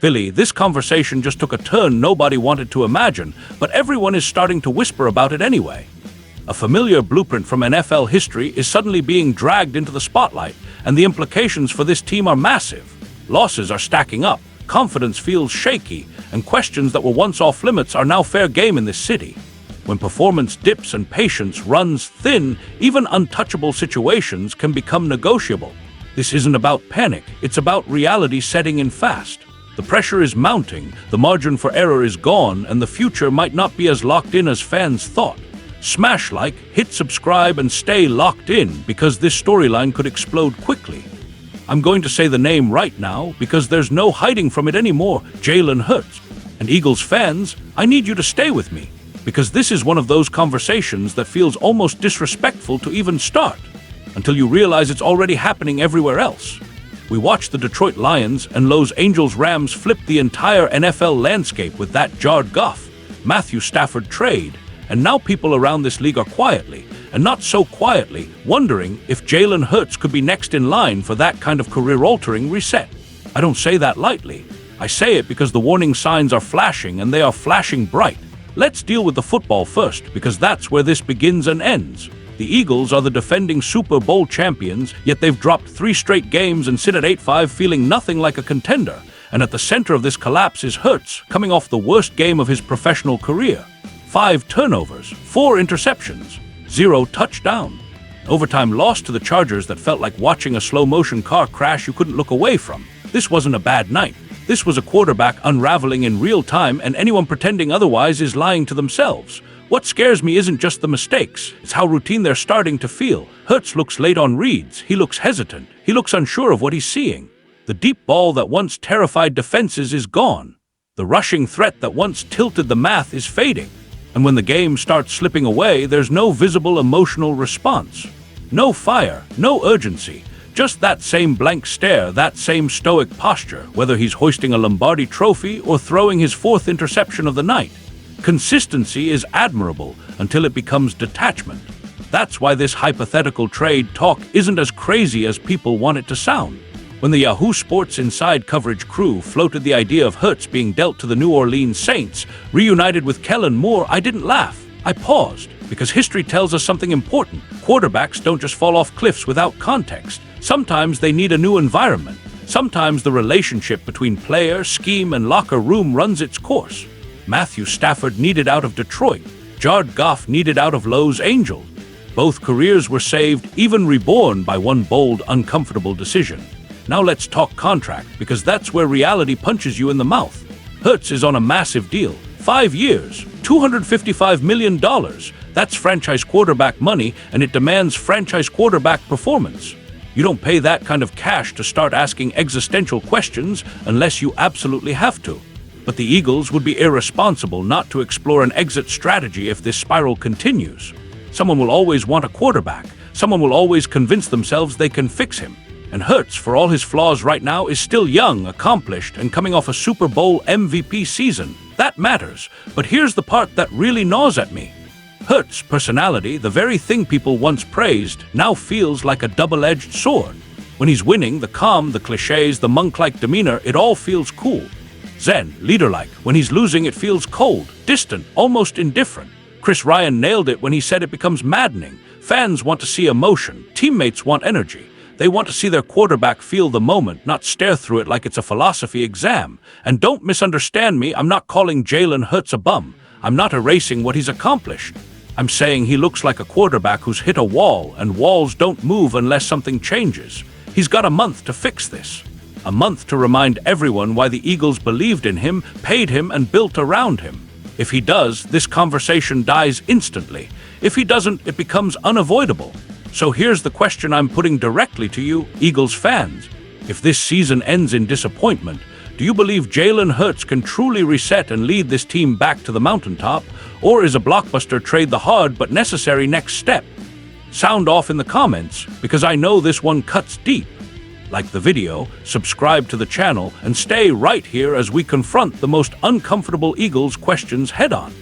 Philly, this conversation just took a turn nobody wanted to imagine, but everyone is starting to whisper about it anyway. A familiar blueprint from NFL history is suddenly being dragged into the spotlight, and the implications for this team are massive. Losses are stacking up, confidence feels shaky, and questions that were once off limits are now fair game in this city. When performance dips and patience runs thin, even untouchable situations can become negotiable. This isn't about panic, it's about reality setting in fast. The pressure is mounting, the margin for error is gone, and the future might not be as locked in as fans thought. Smash like, hit subscribe, and stay locked in, because this storyline could explode quickly. I'm going to say the name right now, because there's no hiding from it anymore: Jalen Hurts. And Eagles fans, I need you to stay with me, because this is one of those conversations that feels almost disrespectful to even start, until you realize it's already happening everywhere else. We watched the Detroit Lions and Los Angeles Rams flip the entire NFL landscape with that Jared Goff, Matthew Stafford trade, and now people around this league are quietly, and not so quietly, wondering if Jalen Hurts could be next in line for that kind of career-altering reset. I don't say that lightly. I say it because the warning signs are flashing, and they are flashing bright. Let's deal with the football first, because that's where this begins and ends. The Eagles are the defending Super Bowl champions, yet they've dropped 3 straight games and sit at 8-5 feeling nothing like a contender. And at the center of this collapse is Hurts, coming off the worst game of his professional career. 5 turnovers, 4 interceptions, 0 touchdown. Overtime loss to the Chargers that felt like watching a slow-motion car crash you couldn't look away from. This wasn't a bad night. This was a quarterback unraveling in real time, and anyone pretending otherwise is lying to themselves. What scares me isn't just the mistakes, it's how routine they're starting to feel. Hurts looks late on reads, he looks hesitant, he looks unsure of what he's seeing. The deep ball that once terrified defenses is gone. The rushing threat that once tilted the math is fading. And when the game starts slipping away, there's no visible emotional response. No fire, no urgency. Just that same blank stare, that same stoic posture, whether he's hoisting a Lombardi trophy or throwing his 4th interception of the night. Consistency is admirable until it becomes detachment. That's why this hypothetical trade talk isn't as crazy as people want it to sound. When the Yahoo Sports Inside coverage crew floated the idea of Hurts being dealt to the New Orleans Saints, reunited with Kellen Moore, I didn't laugh. I paused, because history tells us something important. Quarterbacks don't just fall off cliffs without context. Sometimes they need a new environment. Sometimes the relationship between player, scheme, and locker room runs its course. Matthew Stafford needed out of Detroit. Jared Goff needed out of Los Angeles. Both careers were saved, even reborn, by one bold, uncomfortable decision. Now let's talk contract, because that's where reality punches you in the mouth. Hurts is on a massive deal. 5 years, $255 million. That's franchise quarterback money, and it demands franchise quarterback performance. You don't pay that kind of cash to start asking existential questions unless you absolutely have to. But the Eagles would be irresponsible not to explore an exit strategy if this spiral continues. Someone will always want a quarterback. Someone will always convince themselves they can fix him. And Hurts, for all his flaws right now, is still young, accomplished, and coming off a Super Bowl MVP season. That matters. But here's the part that really gnaws at me. Hurts' personality, the very thing people once praised, now feels like a double-edged sword. When he's winning, the calm, the cliches, the monk-like demeanor, it all feels cool. Zen, leader-like. When he's losing, it feels cold, distant, almost indifferent. Chris Ryan nailed it when he said it becomes maddening. Fans want to see emotion. Teammates want energy. They want to see their quarterback feel the moment, not stare through it like it's a philosophy exam. And don't misunderstand me, I'm not calling Jalen Hurts a bum. I'm not erasing what he's accomplished. I'm saying he looks like a quarterback who's hit a wall, and walls don't move unless something changes. He's got a month to fix this. A month to remind everyone why the Eagles believed in him, paid him, and built around him. If he does, this conversation dies instantly. If he doesn't, it becomes unavoidable. So here's the question I'm putting directly to you, Eagles fans. If this season ends in disappointment, do you believe Jalen Hurts can truly reset and lead this team back to the mountaintop? Or is a blockbuster trade the hard but necessary next step? Sound off in the comments, because I know this one cuts deep. Like the video, subscribe to the channel, and stay right here as we confront the most uncomfortable Eagles questions head-on.